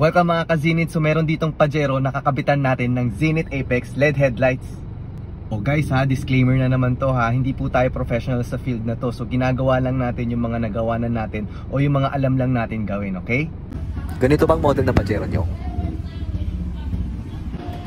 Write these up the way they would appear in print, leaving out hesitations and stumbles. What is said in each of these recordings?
Welcome mga ka-Zenith. So meron ditong Pajero na kakabitan natin ng Zenith Apex LED headlights. O guys ha, disclaimer na naman to ha, hindi po tayo professional sa field na to. So ginagawa lang natin yung mga nagawa na natin o yung mga alam lang natin gawin, okay? Ganito bang model na Pajero nyo?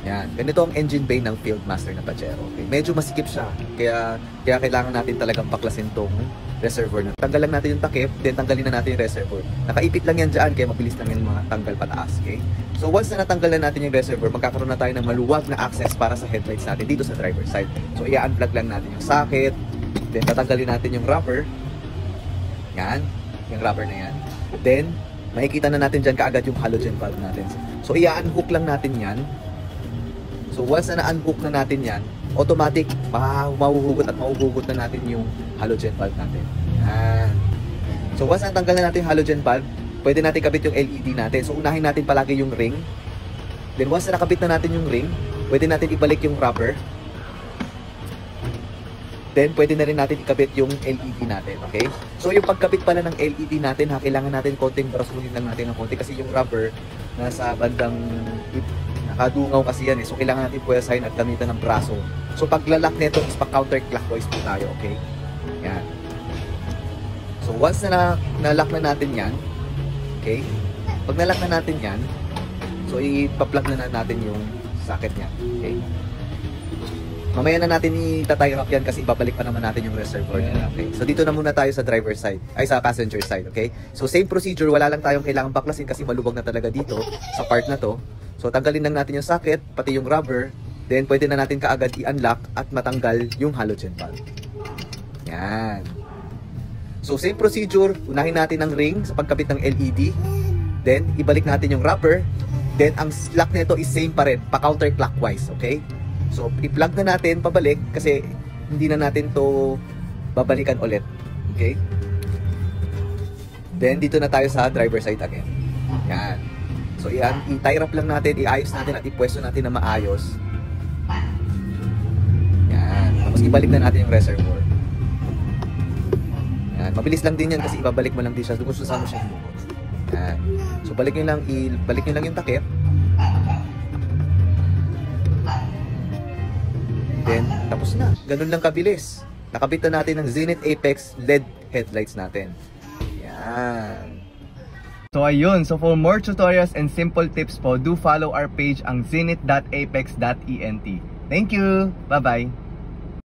Yan, ganito ang engine bay ng Fieldmaster na Pajero. Okay? Medyo masikip siya, kaya kailangan natin talagang paklasin tong reservoir na. Tanggal lang natin yung takip, then tanggalin na natin yung reservoir. Nakaipit lang yan dyan, kaya mabilis lang yan mga tanggal pataas. Okay? So once na natanggal na natin yung reservoir, magkakaroon na tayo ng maluwag na access para sa headlights natin dito sa driver side. So i-unplug lang natin yung socket, then tatanggalin natin yung rubber. Yan, yung rubber na yan. Then, makikita na natin dyan kaagad yung halogen valve natin. So i-unhook lang natin yan. So once na na-unhook na natin yan, automatic mahuhugot na natin yung halogen valve natin. Yan. So once na tanggal na natin yung halogen valve, pwede natin kabit yung LED natin. So unahin natin palagi yung ring. Then once na nakabit na natin yung ring, pwede natin ibalik yung rubber. Then pwede na rin natin ikabit yung LED natin, okay? So yung pagkabit pala ng LED natin, kailangan natin konting brasunin lang natin ng konti kasi yung rubber nasa bandang nakadungaw kasi yan eh. So kailangan natin pwesahin at gamitan ng braso. So paglalak nito is pa-counterclockwise po tayo, okay? Yan. So once na nalock na natin yan, okay? Pag nalock na natin yan, so ipa-plug na natin yung socket niya, okay? Mamaya na natin i-tie up yan kasi ibabalik pa naman natin yung reservoir niya, okay? So dito na muna tayo sa driver side, ay sa passenger side, okay? So same procedure, wala lang tayong kailangang baklasin kasi malubog na talaga dito sa part na to. So tanggalin lang natin yung socket, pati yung rubber, then pwede na natin kaagad i-unlock at matanggal yung halogen valve. Yan. So same procedure, unahin natin ang ring sa pagkabit ng LED, then ibalik natin yung rubber, then ang lock nito is same pa rin, pa-counterclockwise, okay? So i-plug na natin pabalik kasi hindi na natin to babalikan ulit, okay? Then dito na tayo sa driver side again. Yan. So i-tie wrap lang natin, iayos natin at ipwesto natin na maayos. Yan. Tapos ibalik na natin yung reservoir. Yan. Mabilis lang din yan kasi ibabalik mo lang din siya kung saan mo siya hinugot. Yan. So balik nyo lang yung takip. Then tapos na. Ganun lang kabilis. Nakabit na natin ng Zenith Apex LED headlights natin. Yan. So ayun, so for more tutorials and simple tips po, do follow our page ang zenith.apex.ent. Thank you! Bye-bye!